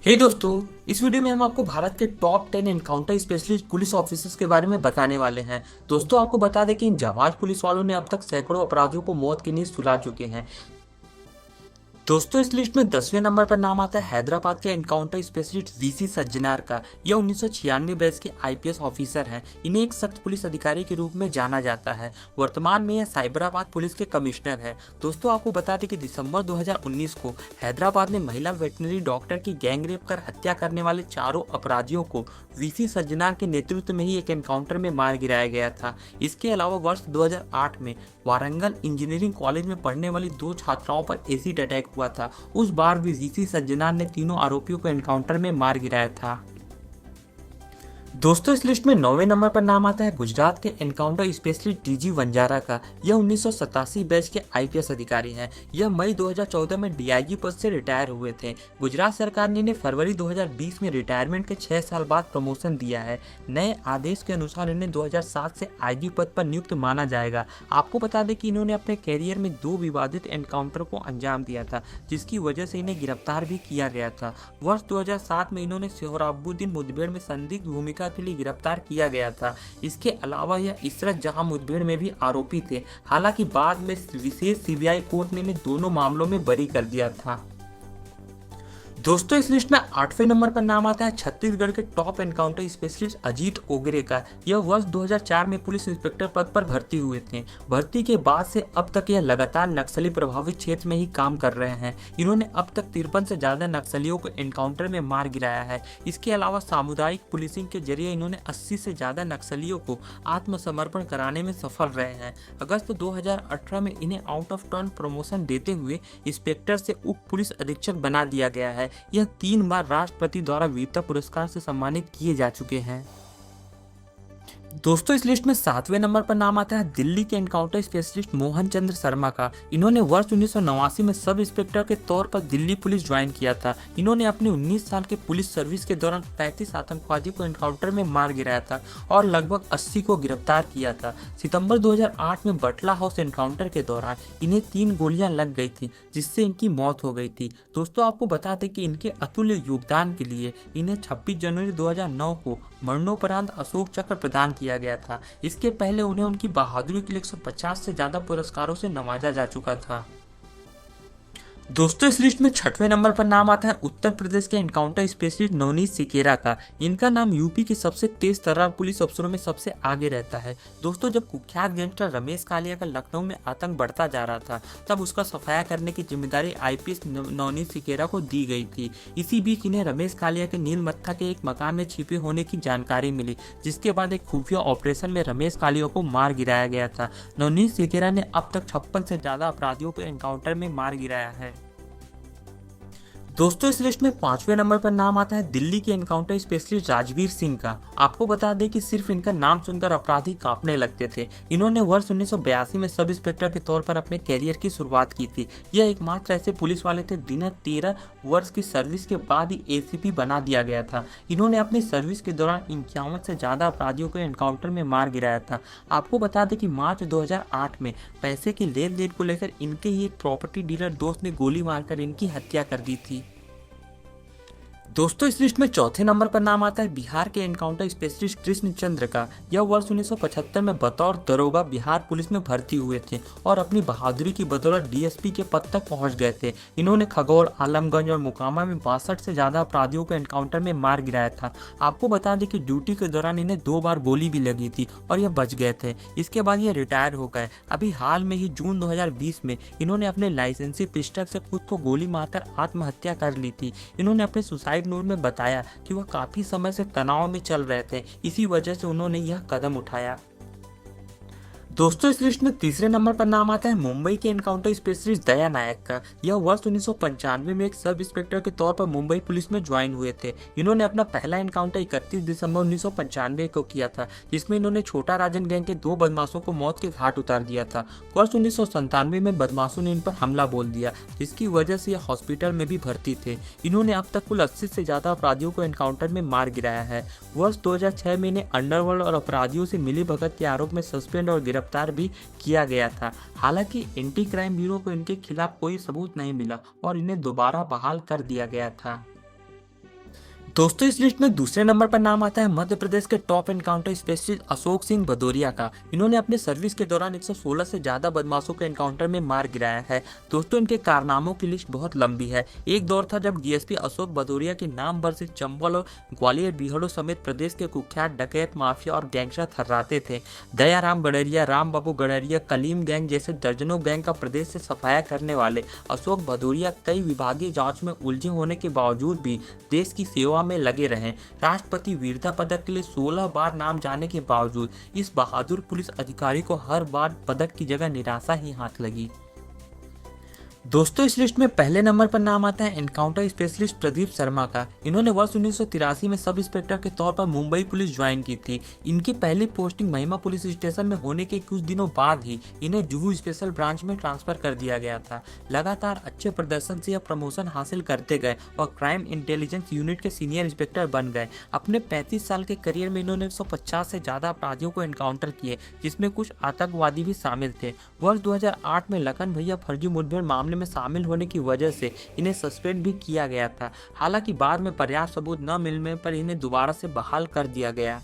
हे दोस्तों, इस वीडियो में हम आपको भारत के top 10 encounter specialist police officers के बारे में बताने वाले हैं। दोस्तों, आपको बता दें कि इन जाबाज पुलिस वालों ने अब तक सैकड़ों अपराधियों को मौत की नींद सुला चुके हैं। दोस्तों, इस लिस्ट में 10वें नंबर पर नाम आता है हैदराबाद के एनकाउंटर स्पेशलिस्ट वीसी सज्जनार का। यह 1996 बैच के आईपीएस ऑफिसर हैं। इन्हें एक सख्त पुलिस अधिकारी के रूप में जाना जाता है। वर्तमान में यह साइबराबाद पुलिस के कमिश्नर है। दोस्तों, आपको बता दें कि दिसंबर 2019 को हैदराबाद में महिला वेटनरी डॉक्टर की गैंगरेप कर हत्या करने वाले चारों अपराधियों को वीसी सज्जनार के नेतृत्व में ही एक एनकाउंटर में मार गिराया गया था। इसके अलावा वर्ष 2008 में वारंगल इंजीनियरिंग कॉलेज में पढ़ने वाली 2 छात्राओं पर एसिड अटैक हुआ था। उस बार भी वीसी सज्जनार ने तीनों आरोपियों को एनकाउंटर में मार गिराया था। दोस्तों, इस लिस्ट में 9वें नंबर पर नाम आता है गुजरात के एनकाउंटर स्पेशलिस्ट डीजी वंजारा का। यह 1987 बैच के आईपीएस अधिकारी हैं। यह मई 2014 में डीआईजी पद से रिटायर हुए थे। गुजरात सरकार ने इन्हें फरवरी 2020 में रिटायरमेंट के 6 साल बाद प्रमोशन दिया है। नए आदेश के अनुसार इन्हें 2007 से आईजी पद पर नियुक्त माना जाएगा। आपको बता दें कि इन्होंने अपने कैरियर में 2 विवादित एनकाउंटर को अंजाम दिया था, जिसकी वजह से इन्हें गिरफ्तार भी किया गया था। वर्ष 2007 में इन्होंने सोहराबुद्दीन मुठभेड़ में संदिग्ध भूमिका के लिए गिरफ्तार किया गया था। इसके अलावा यह इशरत जहां मुठभेड़ में भी आरोपी थे। हालांकि बाद में विशेष सीबीआई कोर्ट ने इन्हें दोनों मामलों में बरी कर दिया था। दोस्तों, इस लिस्ट में 8वें नंबर पर नाम आता है छत्तीसगढ़ के टॉप एनकाउंटर स्पेशलिस्ट अजीत ओगरे का। यह वर्ष 2004 में पुलिस इंस्पेक्टर पद पर भर्ती हुए थे। भर्ती के बाद से अब तक यह लगातार नक्सली प्रभावित क्षेत्र में ही काम कर रहे हैं। इन्होंने अब तक 53 से ज्यादा नक्सलियों को एनकाउंटर में मार गिराया है। इसके अलावा सामुदायिक पुलिसिंग के जरिए इन्होंने 80 से ज्यादा नक्सलियों को आत्मसमर्पण कराने में सफल रहे हैं। अगस्त 2018 में इन्हें आउट ऑफ टर्न प्रमोशन देते हुए इंस्पेक्टर से उप पुलिस अधीक्षक बना दिया गया है। यह 3 बार राष्ट्रपति द्वारा वीरता पुरस्कार से सम्मानित किए जा चुके हैं। दोस्तों, इस लिस्ट में 7वें नंबर पर नाम आता है दिल्ली के एनकाउंटर स्पेशलिस्ट मोहन चंद्र शर्मा का। इन्होंने वर्ष 1989 में सब इंस्पेक्टर के तौर पर दिल्ली पुलिस ज्वाइन किया था। इन्होंने अपने 19 साल के पुलिस सर्विस के दौरान 35 आतंकवादियों को एनकाउंटर में मार गिराया था और लगभग 80 को गिरफ्तार किया था। सितंबर 2008 में बटला हाउस एनकाउंटर के दौरान इन्हें 3 गोलियां लग गई थी, जिससे इनकी मौत हो गई थी। दोस्तों, आपको बता दें कि इनके अतुल्य योगदान के लिए इन्हें 26 जनवरी 2009 को मरणोपरांत अशोक चक्र प्रदान किया गया था। इसके पहले उन्हें उनकी बहादुरी के लिए 150 से ज्यादा पुरस्कारों से नवाजा जा चुका था। दोस्तों, इस लिस्ट में 6वें नंबर पर नाम आता है उत्तर प्रदेश के एनकाउंटर स्पेशलिस्ट नवनीत सिकेरा का। इनका नाम यूपी के सबसे तेज तर्रार पुलिस अफसरों में सबसे आगे रहता है। दोस्तों, जब कुख्यात गैंगस्टर रमेश कालिया का लखनऊ में आतंक बढ़ता जा रहा था, तब उसका सफाया करने की जिम्मेदारी आईपीएस नवनीत सिकेरा को दी गई थी। इसी बीच इन्हें रमेश कालिया के नीलमत्था के एक मकान में छिपे होने की जानकारी मिली, जिसके बाद एक खुफिया ऑपरेशन में रमेश कालिया को मार गिराया गया था। नवनीत सिकेरा ने अब तक 56 से ज्यादा अपराधियों को एनकाउंटर में मार गिराया है। दोस्तों, इस लिस्ट में 5वें नंबर पर नाम आता है दिल्ली के एनकाउंटर स्पेशलिस्ट राजवीर सिंह का। आपको बता दें कि सिर्फ इनका नाम सुनकर अपराधी कांपने लगते थे। इन्होंने वर्ष 1982 में सब इंस्पेक्टर के तौर पर अपने कैरियर की शुरुआत की थी। यह एकमात्र ऐसे पुलिस वाले थे जिन्हें 13 वर्ष की सर्विस के बाद ही एसीपी बना दिया गया था। इन्होंने अपनी सर्विस के दौरान 51 से ज्यादा अपराधियों को एनकाउंटर में मार गिराया था। आपको बता दें कि मार्च 2008 में पैसे के लेन देन को लेकर इनके ही एक प्रॉपर्टी डीलर दोस्त ने गोली मारकर इनकी हत्या कर दी थी। दोस्तों, इस लिस्ट में 4थे नंबर पर नाम आता है बिहार के एनकाउंटर स्पेशलिस्ट कृष्ण चंद्र का। यह वर्ष 1975 में बतौर दरोगा बिहार पुलिस में भर्ती हुए थे और अपनी बहादुरी की बदौलत डीएसपी के पद तक पहुंच गए थे। इन्होंने खगौल, आलमगंज और मोकामा में 62 से ज्यादा अपराधियों को एनकाउंटर में मार गिराया था। आपको बता दें कि ड्यूटी के दौरान इन्हें 2 बार गोली भी लगी थी और यह बच गए थे। इसके बाद ये रिटायर हो गए। अभी हाल में ही जून 2020 में इन्होंने अपने लाइसेंसी पिस्टल से खुद को गोली मारकर आत्महत्या कर ली थी। इन्होंने अपने सुसाइड नोट में बताया कि वह काफी समय से तनाव में चल रहे थे, इसी वजह से उन्होंने यह कदम उठाया। दोस्तों, इस लिस्ट में 3रे नंबर पर नाम आता है मुंबई के एनकाउंटर स्पेशलिस्ट दया नायक का। यह वर्ष 1995 में एक सब इंस्पेक्टर के तौर पर मुंबई पुलिस में ज्वाइन हुए थे। इन्होंने अपना पहला एनकाउंटर 31 दिसंबर 1995 को किया था, जिसमें इन्होंने छोटा राजन गैंग के 2 बदमाशों को मौत के घाट उतार दिया था। वर्ष 1997 में बदमाशों ने इन पर हमला बोल दिया, जिसकी वजह से यह हॉस्पिटल में भी भर्ती थे। इन्होंने अब तक कुल 80 से ज्यादा अपराधियों को एनकाउंटर में मार गिराया है। वर्ष 2006 में इन्हें अंडरवर्ल्ड और अपराधियों से मिली भगत के आरोप में सस्पेंड और गिरफ्तार भी किया गया था। हालांकि एंटी क्राइम ब्यूरो को इनके खिलाफ कोई सबूत नहीं मिला और इन्हें दोबारा बहाल कर दिया गया था। दोस्तों इस लिस्ट में दूसरे नंबर पर नाम आता है मध्य प्रदेश के top encounter specialist Ashok Singh Bhadauria का। इन्होंने अपने सर्विस के दौरान 116 से ज्यादा बदमाशों को एनकाउंटर में मार गिराया है। दोस्तों इनके कारनामों की लिस्ट बहुत लंबी है। एक दौर था जब डीएसपी अशोक भदौरिया की नाम पर से चंबल और ग्वालियर बीहड़ों समेत प्रदेश के कुख्यात डकैत माफिया और गैंगस्टर थर्राते थे। दयाराम गडरिया, राम बाबू गडरिया, कलीम गैंग जैसे दर्जनों गैंग का प्रदेश से सफाया करने वाले अशोक भदौरिया कई विभागीय जांच में उलझे होने के बावजूद भी देश की सेवा में लगे रहे। राष्ट्रपति वीरता पदक के लिए 16 बार नाम जाने के बावजूद इस बहादुर पुलिस अधिकारी को हर बार पदक की जगह निराशा ही हाथ लगी। दोस्तों इस लिस्ट में पहले नंबर पर नाम आता है एनकाउंटर स्पेशलिस्ट प्रदीप शर्मा का। इन्होंने वर्ष 1983 में सब इंस्पेक्टर के तौर पर मुंबई पुलिस ज्वाइन की थी। इनकी पहली पोस्टिंग महिमा पुलिस स्टेशन में होने के कुछ दिनों बाद ही इन्हें जुहू स्पेशल ब्रांच में ट्रांसफर कर दिया गया था। लगातार अच्छे प्रदर्शन से यह प्रमोशन हासिल करते गए और क्राइम इंटेलिजेंस यूनिट के सीनियर इंस्पेक्टर बन गए। अपने 35 साल के करियर में इन्होंने 150 से ज्यादा अपराधियों को एनकाउंटर किए, जिसमें कुछ आतंकवादी भी शामिल थे। वर्ष 2008 में लखन भैया फर्जी मुठभेड़ मामले में शामिल होने की वजह से इन्हें सस्पेंड भी किया गया था। हालांकि बाद में पर्याप्त सबूत न मिलने पर इन्हें दोबारा से बहाल कर दिया गया।